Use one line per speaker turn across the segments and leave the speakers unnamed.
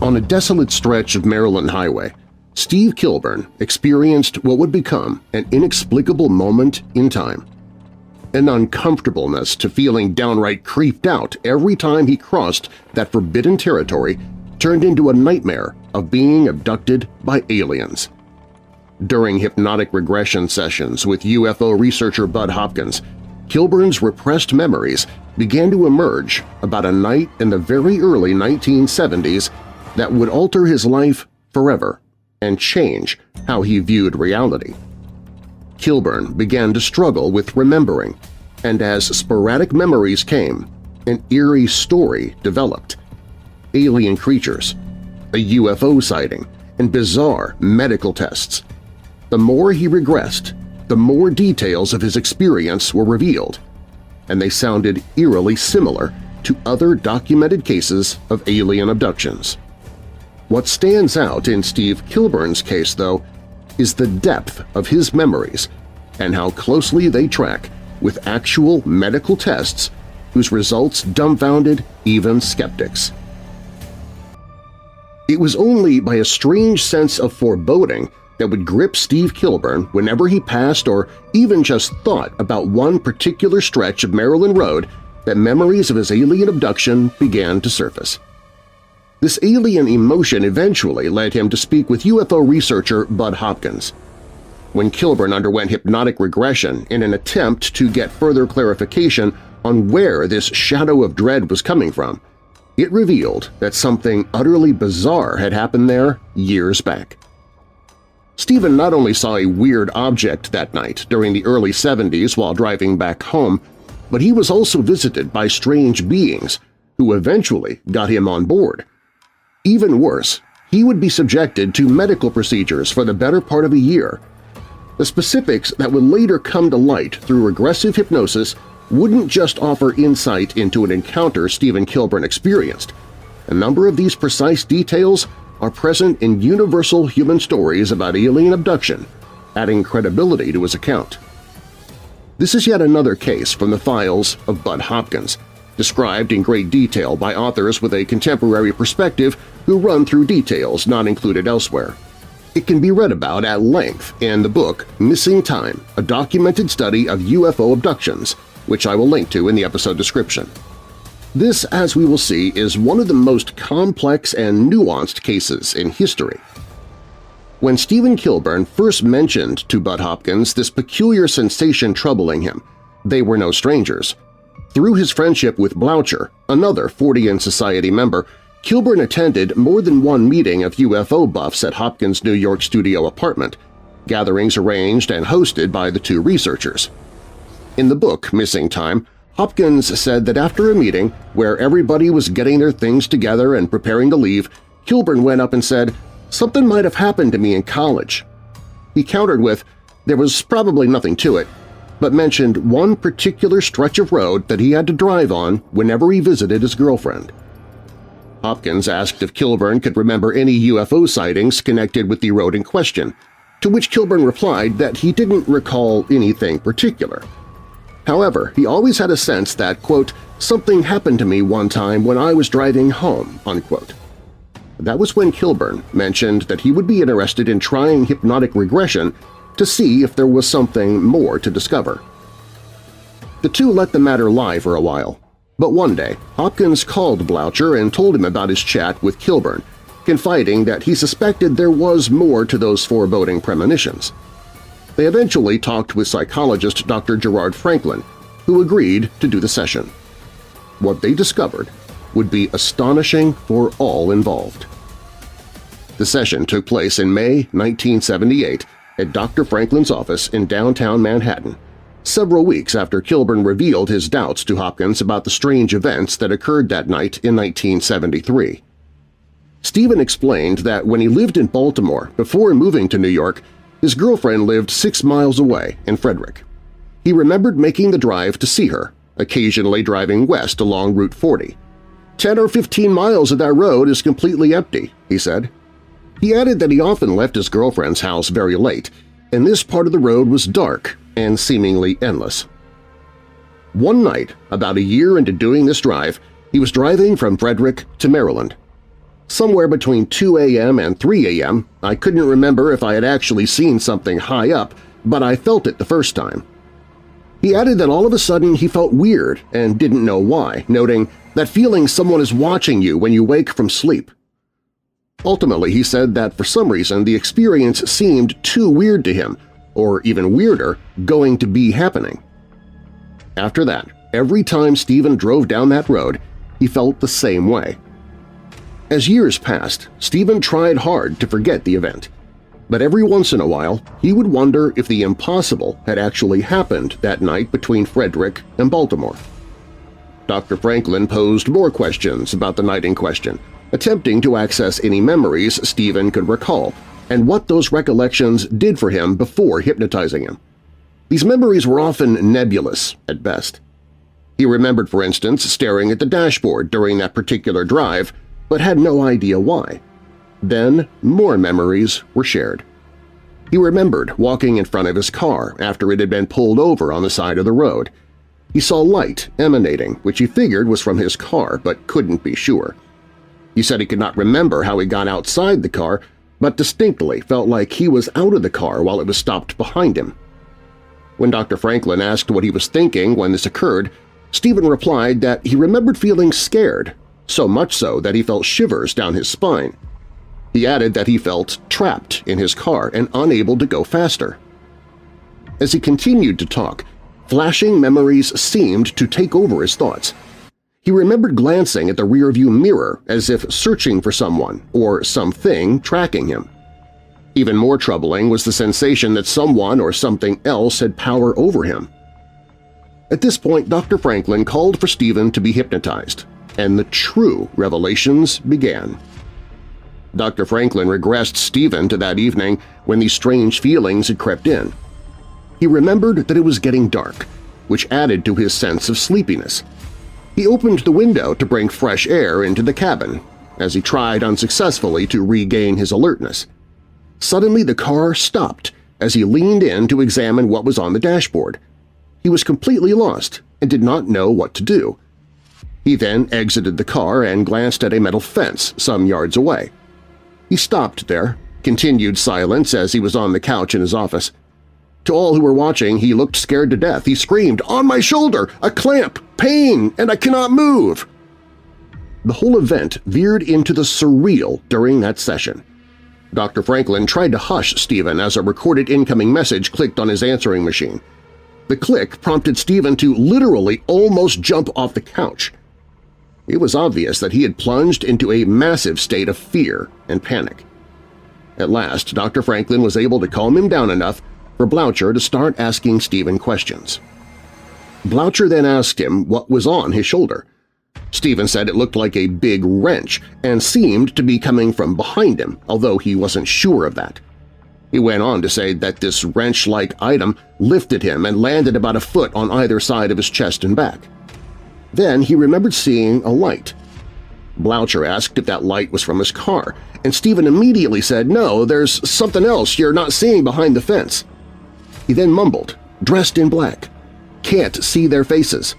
On a desolate stretch of Maryland highway, Steve Kilburn experienced what would become an inexplicable moment in time. An uncomfortableness to feeling downright creeped out every time he crossed that forbidden territory turned into a nightmare of being abducted by aliens. During hypnotic regression sessions with UFO researcher Bud Hopkins, Kilburn's repressed memories began to emerge about a night in the very early 1970s that would alter his life forever and change how he viewed reality. Kilburn began to struggle with remembering, and as sporadic memories came, an eerie story developed. Alien creatures, a UFO sighting, and bizarre medical tests. The more he regressed, the more details of his experience were revealed, and they sounded eerily similar to other documented cases of alien abductions. What stands out in Steve Kilburn's case, though, is the depth of his memories and how closely they track with actual medical tests whose results dumbfounded even skeptics. It was only by a strange sense of foreboding that would grip Steve Kilburn whenever he passed or even just thought about one particular stretch of Maryland Road that memories of his alien abduction began to surface. This alien emotion eventually led him to speak with UFO researcher Bud Hopkins. When Kilburn underwent hypnotic regression in an attempt to get further clarification on where this shadow of dread was coming from, it revealed that something utterly bizarre had happened there years back. Stephen not only saw a weird object that night during the early 70s while driving back home, but he was also visited by strange beings who eventually got him on board. Even worse, he would be subjected to medical procedures for the better part of a year. The specifics that would later come to light through regressive hypnosis wouldn't just offer insight into an encounter Stephen Kilburn experienced. A number of these precise details are present in universal human stories about alien abduction, adding credibility to his account. This is yet another case from the files of Bud Hopkins, described in great detail by authors with a contemporary perspective who run through details not included elsewhere. It can be read about at length in the book Missing Time, a documented study of UFO abductions, which I will link to in the episode description. This, as we will see, is one of the most complex and nuanced cases in history. When Stephen Kilburn first mentioned to Bud Hopkins this peculiar sensation troubling him, they were no strangers. Through his friendship with Bloucher, another Fortean Society member, Kilburn attended more than one meeting of UFO buffs at Hopkins' New York studio apartment, gatherings arranged and hosted by the two researchers. In the book Missing Time, Hopkins said that after a meeting where everybody was getting their things together and preparing to leave, Kilburn went up and said, "Something might have happened to me in college." He countered with, "There was probably nothing to it," but mentioned one particular stretch of road that he had to drive on whenever he visited his girlfriend. Hopkins asked if Kilburn could remember any UFO sightings connected with the road in question, to which Kilburn replied that he didn't recall anything particular. However, he always had a sense that, quote, "something happened to me one time when I was driving home," unquote. That was when Kilburn mentioned that he would be interested in trying hypnotic regression to see if there was something more to discover. The two let the matter lie for a while, but one day Hopkins called Bloucher and told him about his chat with Kilburn, confiding that he suspected there was more to those foreboding premonitions. They eventually talked with psychologist Dr. Gerard Franklin, who agreed to do the session. What they discovered would be astonishing for all involved. The session took place in May 1978 at Dr. Franklin's office in downtown Manhattan, several weeks after Kilburn revealed his doubts to Hopkins about the strange events that occurred that night in 1973. Stephen explained that when he lived in Baltimore before moving to New York, his girlfriend lived 6 miles away in Frederick. He remembered making the drive to see her, occasionally driving west along Route 40. 10 or 15 miles of that road is completely empty, he said. He added that he often left his girlfriend's house very late, and this part of the road was dark and seemingly endless. One night, about a year into doing this drive, he was driving from Frederick to Maryland. Somewhere between 2 a.m. and 3 a.m., I couldn't remember if I had actually seen something high up, but I felt it the first time. He added that all of a sudden he felt weird and didn't know why, noting that feeling someone is watching you when you wake from sleep. Ultimately, he said that for some reason the experience seemed too weird to him, or even weirder, going to be happening. After that, every time Stephen drove down that road, he felt the same way. As years passed, Stephen tried hard to forget the event, but every once in a while he would wonder if the impossible had actually happened that night between Frederick and Baltimore. Dr. Franklin posed more questions about the night in question, attempting to access any memories Stephen could recall and what those recollections did for him before hypnotizing him. These memories were often nebulous at best. He remembered, for instance, staring at the dashboard during that particular drive, but had no idea why. Then more memories were shared. He remembered walking in front of his car after it had been pulled over on the side of the road. He saw light emanating, which he figured was from his car but couldn't be sure. He said he could not remember how he got outside the car, but distinctly felt like he was out of the car while it was stopped behind him. When Dr. Franklin asked what he was thinking when this occurred, Stephen replied that he remembered feeling scared, so much so that he felt shivers down his spine. He added that he felt trapped in his car and unable to go faster. As he continued to talk, flashing memories seemed to take over his thoughts. He remembered glancing at the rearview mirror as if searching for someone or something tracking him. Even more troubling was the sensation that someone or something else had power over him. At this point, Dr. Franklin called for Stephen to be hypnotized, and the true revelations began. Dr. Franklin regressed Stephen to that evening when these strange feelings had crept in. He remembered that it was getting dark, which added to his sense of sleepiness. He opened the window to bring fresh air into the cabin as he tried unsuccessfully to regain his alertness. Suddenly the car stopped as he leaned in to examine what was on the dashboard. He was completely lost and did not know what to do. He then exited the car and glanced at a metal fence some yards away. He stopped there, continued silence as he was on the couch in his office. To all who were watching, he looked scared to death. He screamed, "On my shoulder! A clamp! Pain! And I cannot move!" The whole event veered into the surreal during that session. Dr. Franklin tried to hush Stephen as a recorded incoming message clicked on his answering machine. The click prompted Stephen to literally almost jump off the couch. It was obvious that he had plunged into a massive state of fear and panic. At last, Dr. Franklin was able to calm him down enough for Bloucher to start asking Stephen questions. Bloucher then asked him what was on his shoulder. Stephen said it looked like a big wrench and seemed to be coming from behind him, although he wasn't sure of that. He went on to say that this wrench-like item lifted him and landed about a foot on either side of his chest and back. Then he remembered seeing a light. Bloucher asked if that light was from his car, and Stephen immediately said, "No, there's something else you're not seeing behind the fence." He then mumbled, "Dressed in black. Can't see their faces.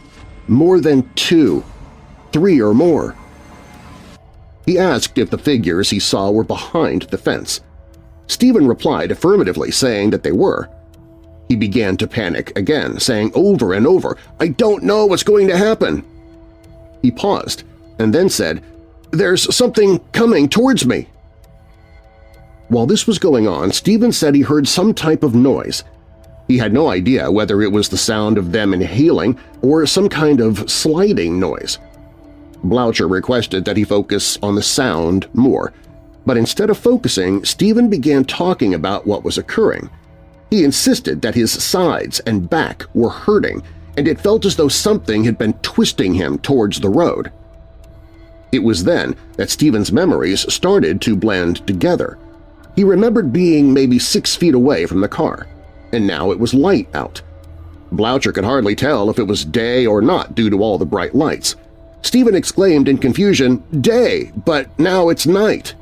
More than 2, 3 or more." He asked if the figures he saw were behind the fence. Stephen replied affirmatively, saying that they were. He began to panic again, saying over and over, "I don't know what's going to happen." He paused and then said, "There's something coming towards me." While this was going on, Stephen said he heard some type of noise. He had no idea whether it was the sound of them inhaling or some kind of sliding noise. Bloucher requested that he focus on the sound more, but instead of focusing, Stephen began talking about what was occurring. He insisted that his sides and back were hurting, and it felt as though something had been twisting him towards the road. It was then that Stephen's memories started to blend together. He remembered being maybe 6 feet away from the car, and now it was light out. Bloucher could hardly tell if it was day or not due to all the bright lights. Stephen exclaimed in confusion, "Day, but now it's night."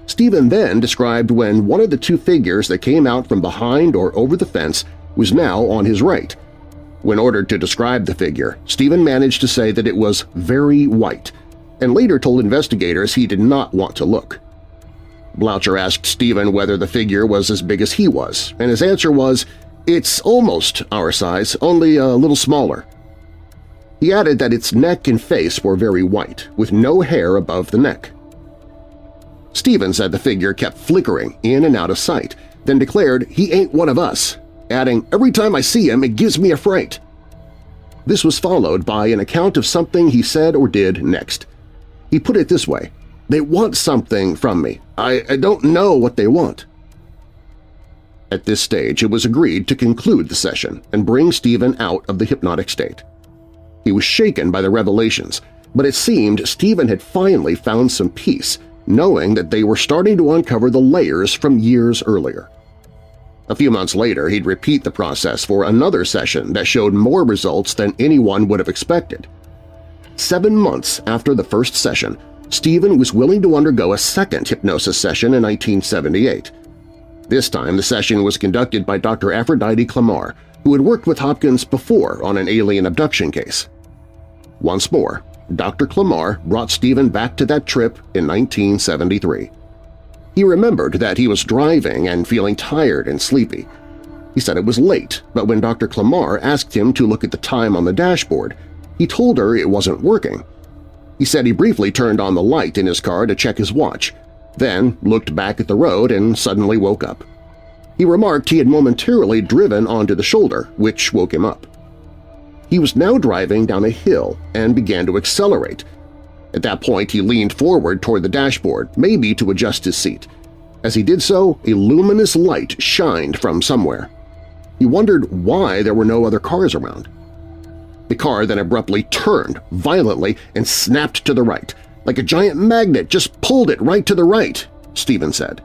Stephen then described when one of the 2 figures that came out from behind or over the fence was now on his right. When ordered to describe the figure, Stephen managed to say that it was very white. and later told investigators he did not want to look. Bloucher asked Stephen whether the figure was as big as he was, and his answer was, "It's almost our size, only a little smaller." He added that its neck and face were very white, with no hair above the neck. Stephen said the figure kept flickering in and out of sight, then declared, "He ain't one of us," adding, "Every time I see him, it gives me a fright." This was followed by an account of something he said or did next. He put it this way, "They want something from me. I don't know what they want." At this stage, it was agreed to conclude the session and bring Stephen out of the hypnotic state. He was shaken by the revelations, but it seemed Stephen had finally found some peace, knowing that they were starting to uncover the layers from years earlier. A few months later, he'd repeat the process for another session that showed more results than anyone would have expected. 7 months after the first session, Stephen was willing to undergo a second hypnosis session in 1978. This time, the session was conducted by Dr. Aphrodite Clamar, who had worked with Hopkins before on an alien abduction case. Once more, Dr. Clamar brought Stephen back to that trip in 1973. He remembered that he was driving and feeling tired and sleepy. He said it was late, but when Dr. Clamar asked him to look at the time on the dashboard, he told her it wasn't working. He said he briefly turned on the light in his car to check his watch, then looked back at the road and suddenly woke up. He remarked he had momentarily driven onto the shoulder, which woke him up. He was now driving down a hill and began to accelerate. At that point, he leaned forward toward the dashboard, maybe to adjust his seat. As he did so, a luminous light shined from somewhere. He wondered why there were no other cars around. The car then abruptly turned violently and snapped to the right, like a giant magnet just pulled it right to the right, Stephen said.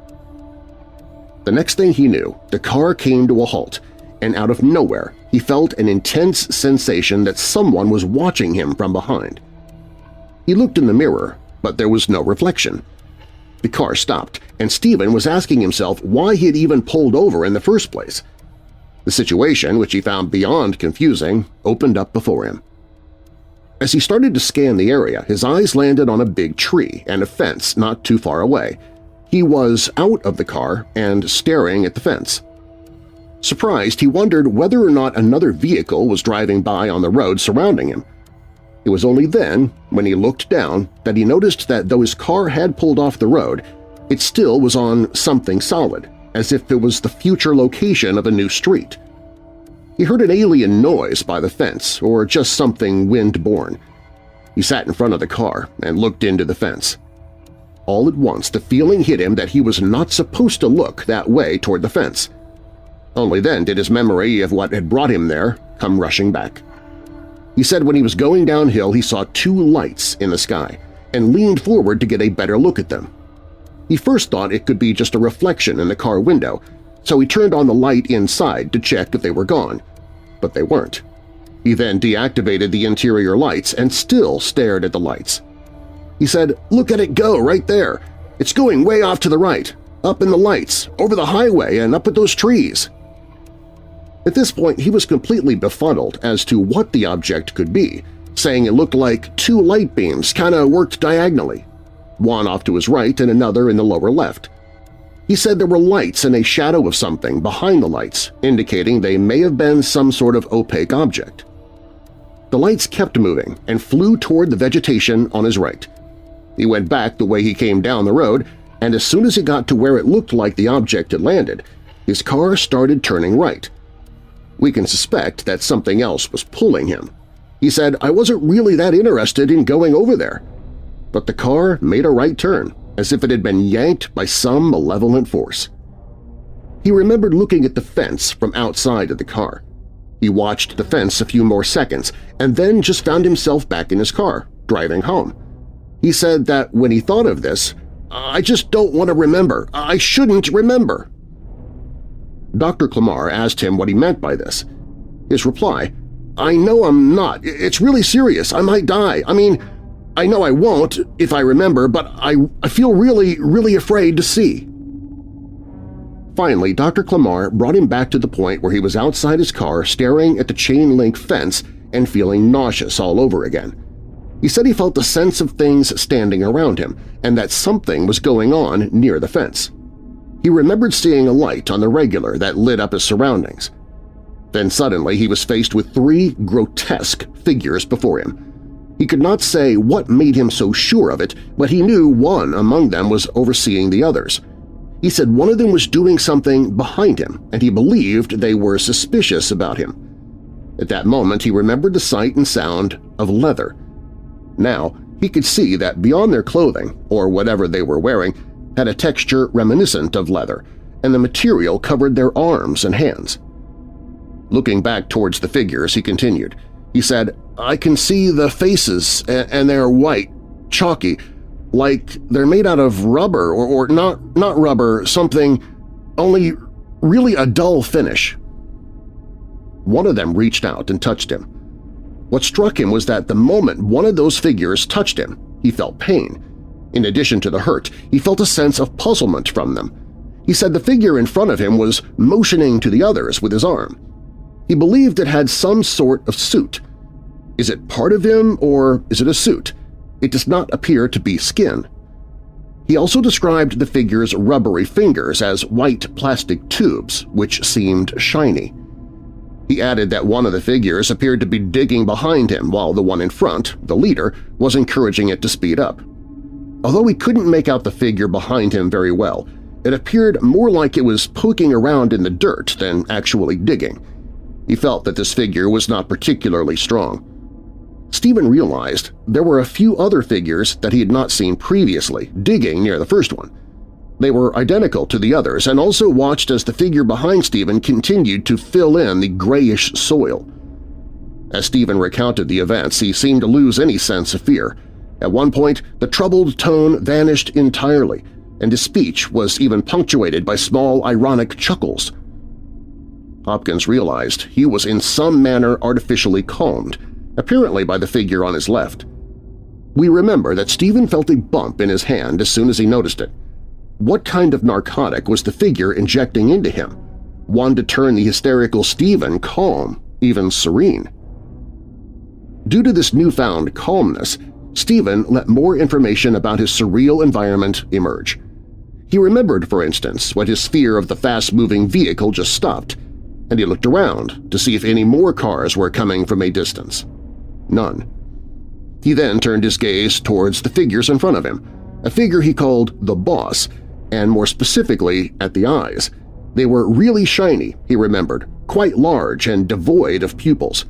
The next thing he knew, the car came to a halt, and out of nowhere he felt an intense sensation that someone was watching him from behind. He looked in the mirror, but there was no reflection. The car stopped, and Stephen was asking himself why he had even pulled over in the first place. The situation, which he found beyond confusing, opened up before him. As he started to scan the area, his eyes landed on a big tree and a fence not too far away. He was out of the car and staring at the fence. Surprised, he wondered whether or not another vehicle was driving by on the road surrounding him. It was only then, when he looked down, that he noticed that though his car had pulled off the road, it still was on something solid, as if it was the future location of a new street. He heard an alien noise by the fence, or just something wind-borne. He sat in front of the car and looked into the fence. All at once, the feeling hit him that he was not supposed to look that way toward the fence. Only then did his memory of what had brought him there come rushing back. He said when he was going downhill he saw 2 lights in the sky and leaned forward to get a better look at them. He first thought it could be just a reflection in the car window, so he turned on the light inside to check if they were gone, but they weren't. He then deactivated the interior lights and still stared at the lights. He said, "Look at it go right there. It's going way off to the right, up in the lights, over the highway and up at those trees." At this point, he was completely befuddled as to what the object could be, saying it looked like 2 light beams kinda worked diagonally, one off to his right and another in the lower left. He said there were lights and a shadow of something behind the lights, indicating they may have been some sort of opaque object. The lights kept moving and flew toward the vegetation on his right. He went back the way he came down the road, and as soon as he got to where it looked like the object had landed, his car started turning right. We can suspect that something else was pulling him. He said, "I wasn't really that interested in going over there." But the car made a right turn, as if it had been yanked by some malevolent force. He remembered looking at the fence from outside of the car. He watched the fence a few more seconds and then just found himself back in his car, driving home. He said that when he thought of this, "I just don't want to remember. I shouldn't remember." Dr. Clamar asked him what he meant by this. His reply, "I know I'm not. It's really serious. I might die. I mean, I know I won't if I remember, but I feel really, really afraid to see." Finally, Dr. Clamar brought him back to the point where he was outside his car staring at the chain-link fence and feeling nauseous all over again. He said he felt a sense of things standing around him and that something was going on near the fence. He remembered seeing a light on the regular that lit up his surroundings. Then suddenly he was faced with 3 grotesque figures before him. He could not say what made him so sure of it, but he knew one among them was overseeing the others. He said one of them was doing something behind him, and he believed they were suspicious about him. At that moment he remembered the sight and sound of leather. Now he could see that beyond their clothing, or whatever they were wearing, had a texture reminiscent of leather, and the material covered their arms and hands. Looking back towards the figures, he continued. He said, "I can see the faces, and they're white, chalky, like they're made out of rubber or not rubber, something, only really a dull finish." One of them reached out and touched him. What struck him was that the moment one of those figures touched him, he felt pain. In addition to the hurt, he felt a sense of puzzlement from them. He said the figure in front of him was motioning to the others with his arm. He believed it had some sort of suit. Is it part of him or is it a suit? It does not appear to be skin. He also described the figure's rubbery fingers as white plastic tubes, which seemed shiny. He added that one of the figures appeared to be digging behind him while the one in front, the leader, was encouraging it to speed up. Although he couldn't make out the figure behind him very well, it appeared more like it was poking around in the dirt than actually digging. He felt that this figure was not particularly strong. Stephen realized there were a few other figures that he had not seen previously digging near the first one. They were identical to the others and also watched as the figure behind Stephen continued to fill in the grayish soil. As Stephen recounted the events, he seemed to lose any sense of fear. At one point, the troubled tone vanished entirely, and his speech was even punctuated by small ironic chuckles. Hopkins realized he was in some manner artificially calmed, apparently by the figure on his left. We remember that Stephen felt a bump in his hand as soon as he noticed it. What kind of narcotic was the figure injecting into him? One to turn the hysterical Stephen calm, even serene. Due to this newfound calmness, Stephen let more information about his surreal environment emerge. He remembered, for instance, when his fear of the fast-moving vehicle just stopped, and he looked around to see if any more cars were coming from a distance. None. He then turned his gaze towards the figures in front of him, a figure he called the Boss, and more specifically at the eyes. They were really shiny, he remembered, quite large and devoid of pupils.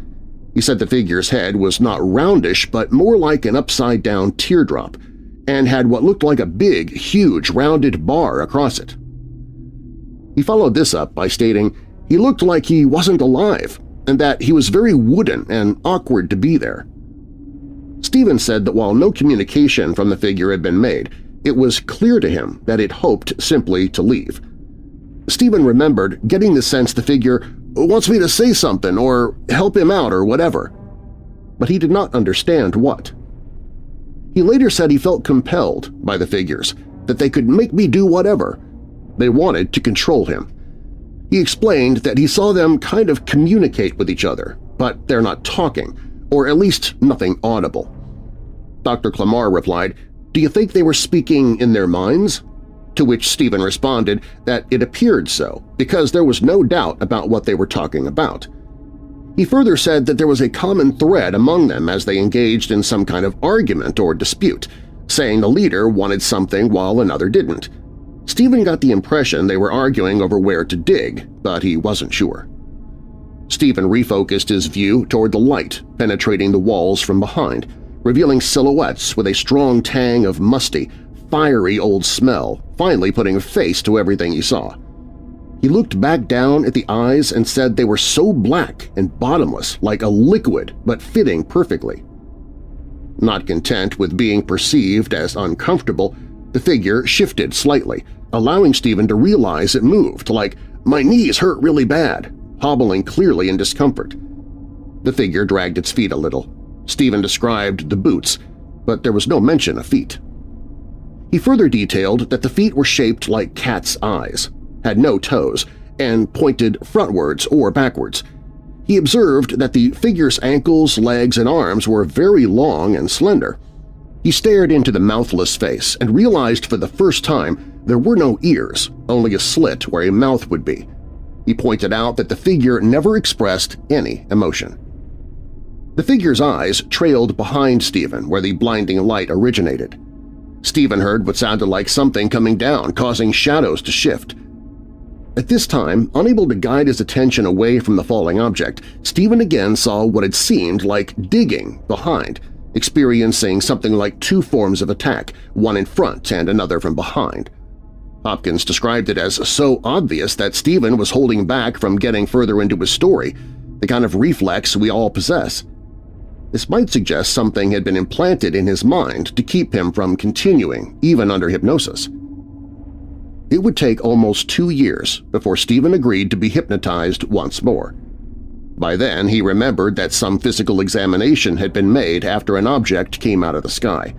He said the figure's head was not roundish but more like an upside-down teardrop, and had what looked like a big, huge, rounded bar across it. He followed this up by stating he looked like he wasn't alive and that he was very wooden and awkward to be there. Stephen said that while no communication from the figure had been made, it was clear to him that it hoped simply to leave. Stephen remembered getting the sense the figure wants me to say something or help him out or whatever, but he did not understand what. He later said he felt compelled by the figures, that they could make me do whatever. They wanted to control him. He explained that he saw them kind of communicate with each other, but they're not talking, or at least nothing audible. Dr. Clamar replied, "Do you think they were speaking in their minds?" To which Stephen responded that it appeared so, because there was no doubt about what they were talking about. He further said that there was a common thread among them as they engaged in some kind of argument or dispute, saying the leader wanted something while another didn't. Stephen got the impression they were arguing over where to dig, but he wasn't sure. Stephen refocused his view toward the light penetrating the walls from behind, revealing silhouettes with a strong tang of musty, fiery old smell, finally putting a face to everything he saw. He looked back down at the eyes and said they were so black and bottomless, like a liquid, but fitting perfectly. Not content with being perceived as uncomfortable, the figure shifted slightly, allowing Stephen to realize it moved, like, "My knees hurt really bad," hobbling clearly in discomfort. The figure dragged its feet a little. Stephen described the boots, but there was no mention of feet. He further detailed that the feet were shaped like cat's eyes, had no toes, and pointed frontwards or backwards. He observed that the figure's ankles, legs, and arms were very long and slender. He stared into the mouthless face and realized for the first time there were no ears, only a slit where a mouth would be. He pointed out that the figure never expressed any emotion. The figure's eyes trailed behind Stephen where the blinding light originated. Stephen heard what sounded like something coming down, causing shadows to shift. At this time, unable to guide his attention away from the falling object, Stephen again saw what had seemed like digging behind, experiencing something like two forms of attack, one in front and another from behind. Hopkins described it as so obvious that Stephen was holding back from getting further into his story, the kind of reflex we all possess. This might suggest something had been implanted in his mind to keep him from continuing, even under hypnosis. It would take almost 2 years before Stephen agreed to be hypnotized once more. By then, he remembered that some physical examination had been made after an object came out of the sky.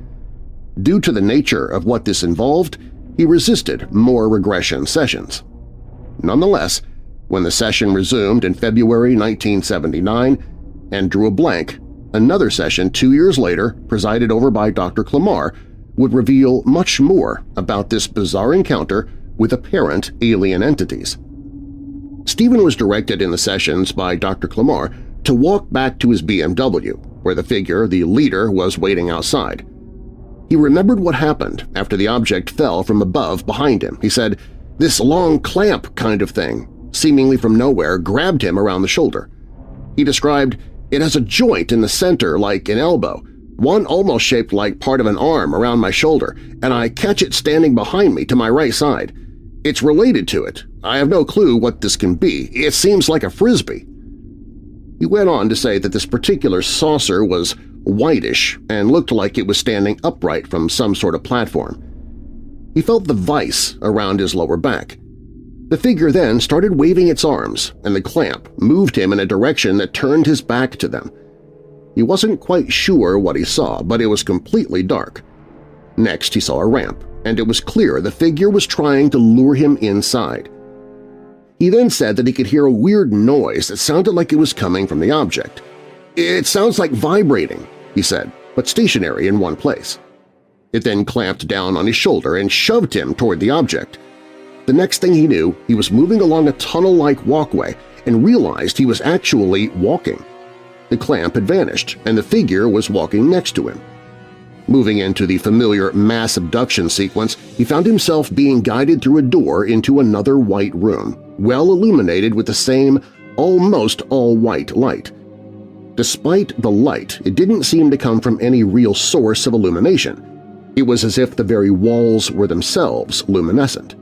Due to the nature of what this involved, he resisted more regression sessions. Nonetheless, when the session resumed in February 1979 and drew a blank, another session 2 years later, presided over by Dr. Clamar, would reveal much more about this bizarre encounter with apparent alien entities. Stephen was directed in the sessions by Dr. Clamar to walk back to his BMW, where the figure, the leader, was waiting outside. He remembered what happened after the object fell from above behind him. He said, "This long clamp kind of thing, seemingly from nowhere, grabbed him around the shoulder." He described, "It has a joint in the center like an elbow, one almost shaped like part of an arm around my shoulder, and I catch it standing behind me to my right side. It's related to it. I have no clue what this can be. It seems like a frisbee." He went on to say that this particular saucer was whitish and looked like it was standing upright from some sort of platform. He felt the vice around his lower back. The figure then started waving its arms, and the clamp moved him in a direction that turned his back to them. He wasn't quite sure what he saw, but it was completely dark. Next he saw a ramp, and it was clear the figure was trying to lure him inside. He then said that he could hear a weird noise that sounded like it was coming from the object. "It sounds like vibrating," he said, but stationary in one place. It then clamped down on his shoulder and shoved him toward the object. The next thing he knew, he was moving along a tunnel-like walkway and realized he was actually walking. The clamp had vanished, and the figure was walking next to him. Moving into the familiar mass abduction sequence, he found himself being guided through a door into another white room, well illuminated with the same almost all-white light. Despite the light, it didn't seem to come from any real source of illumination. It was as if the very walls were themselves luminescent.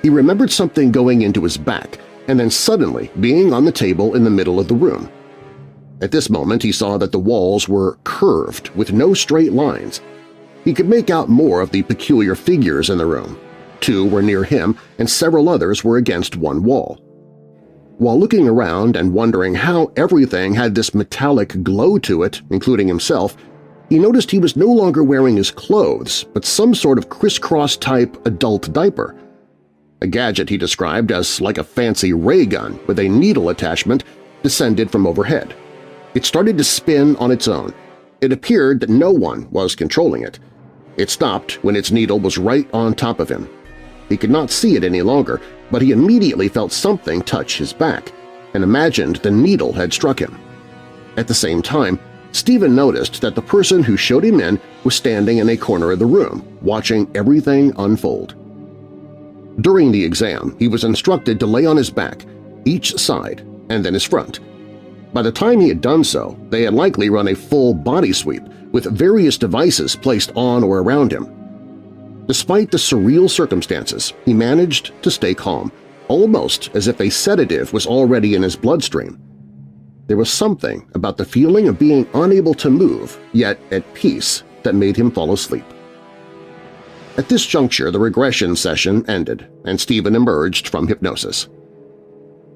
He remembered something going into his back and then suddenly being on the table in the middle of the room. At this moment he saw that the walls were curved with no straight lines. He could make out more of the peculiar figures in the room. 2 were near him and several others were against one wall. While looking around and wondering how everything had this metallic glow to it, including himself, he noticed he was no longer wearing his clothes but some sort of crisscross-type adult diaper. A gadget he described as like a fancy ray gun with a needle attachment descended from overhead. It started to spin on its own. It appeared that no one was controlling it. It stopped when its needle was right on top of him. He could not see it any longer, but he immediately felt something touch his back and imagined the needle had struck him. At the same time, Stephen noticed that the person who showed him in was standing in a corner of the room, watching everything unfold. During the exam, he was instructed to lay on his back, each side, and then his front. By the time he had done so, they had likely run a full body sweep with various devices placed on or around him. Despite the surreal circumstances, he managed to stay calm, almost as if a sedative was already in his bloodstream. There was something about the feeling of being unable to move, yet at peace, that made him fall asleep. At this juncture, the regression session ended, and Stephen emerged from hypnosis.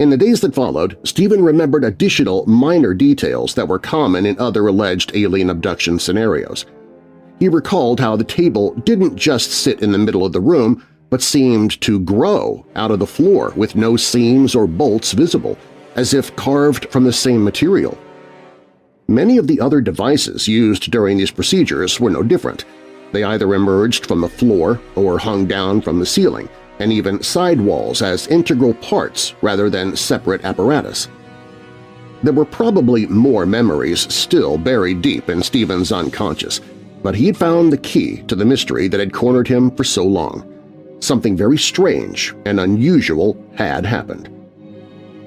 In the days that followed, Stephen remembered additional minor details that were common in other alleged alien abduction scenarios. He recalled how the table didn't just sit in the middle of the room, but seemed to grow out of the floor with no seams or bolts visible, as if carved from the same material. Many of the other devices used during these procedures were no different. They either emerged from the floor or hung down from the ceiling, and even sidewalls as integral parts rather than separate apparatus. There were probably more memories still buried deep in Stephen's unconscious, but he had found the key to the mystery that had cornered him for so long. Something very strange and unusual had happened.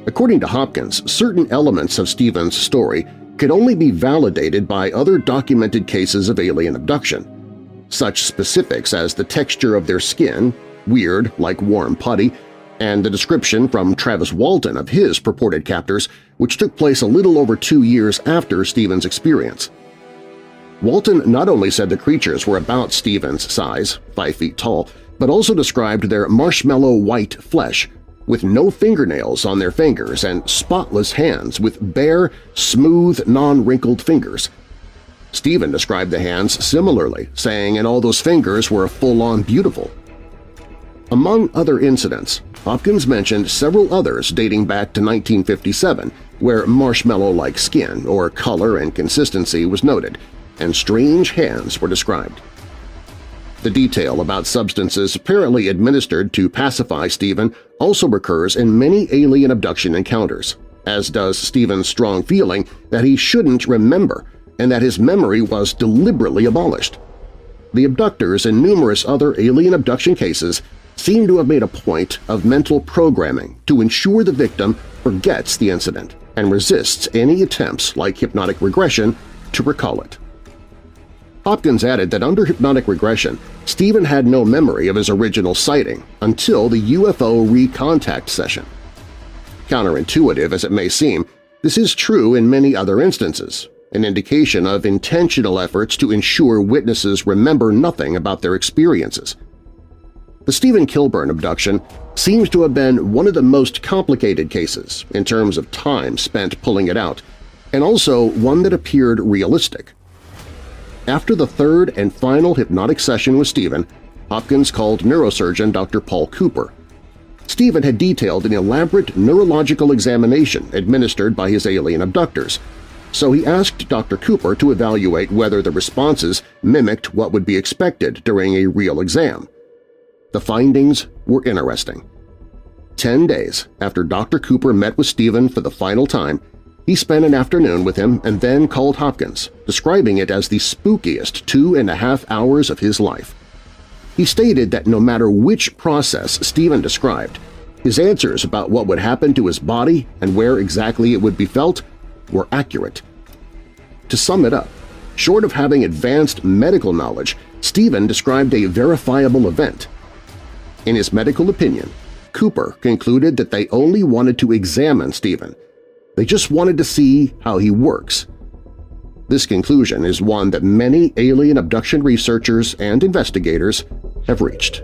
According to Hopkins, certain elements of Stephen's story could only be validated by other documented cases of alien abduction. Such specifics as the texture of their skin, weird like warm putty, and the description from Travis Walton of his purported captors, which took place a little over 2 years after Stephen's experience. Walton not only said the creatures were about Stephen's size, 5 feet tall, but also described their marshmallow white flesh, with no fingernails on their fingers and spotless hands with bare, smooth, non-wrinkled fingers. Stephen described the hands similarly, saying, "And all those fingers were full-on beautiful." Among other incidents, Hopkins mentioned several others dating back to 1957 where marshmallow-like skin or color and consistency was noted, and strange hands were described. The detail about substances apparently administered to pacify Stephen also recurs in many alien abduction encounters, as does Stephen's strong feeling that he shouldn't remember and that his memory was deliberately abolished. The abductors in numerous other alien abduction cases seem to have made a point of mental programming to ensure the victim forgets the incident and resists any attempts like hypnotic regression to recall it. Hopkins added that under hypnotic regression, Stephen had no memory of his original sighting until the UFO recontact session. Counterintuitive as it may seem, this is true in many other instances, an indication of intentional efforts to ensure witnesses remember nothing about their experiences. The Stephen Kilburn abduction seems to have been one of the most complicated cases in terms of time spent pulling it out, and also one that appeared realistic. After the third and final hypnotic session with Stephen, Hopkins called neurosurgeon Dr. Paul Cooper. Stephen had detailed an elaborate neurological examination administered by his alien abductors, so he asked Dr. Cooper to evaluate whether the responses mimicked what would be expected during a real exam. The findings were interesting. 10 days after Dr. Cooper met with Stephen for the final time, he spent an afternoon with him and then called Hopkins, describing it as the spookiest 2.5 hours of his life. He stated that no matter which process Stephen described, his answers about what would happen to his body and where exactly it would be felt were accurate. To sum it up, short of having advanced medical knowledge, Stephen described a verifiable event. In his medical opinion, Cooper concluded that they only wanted to examine Stephen. They just wanted to see how he works. This conclusion is one that many alien abduction researchers and investigators have reached.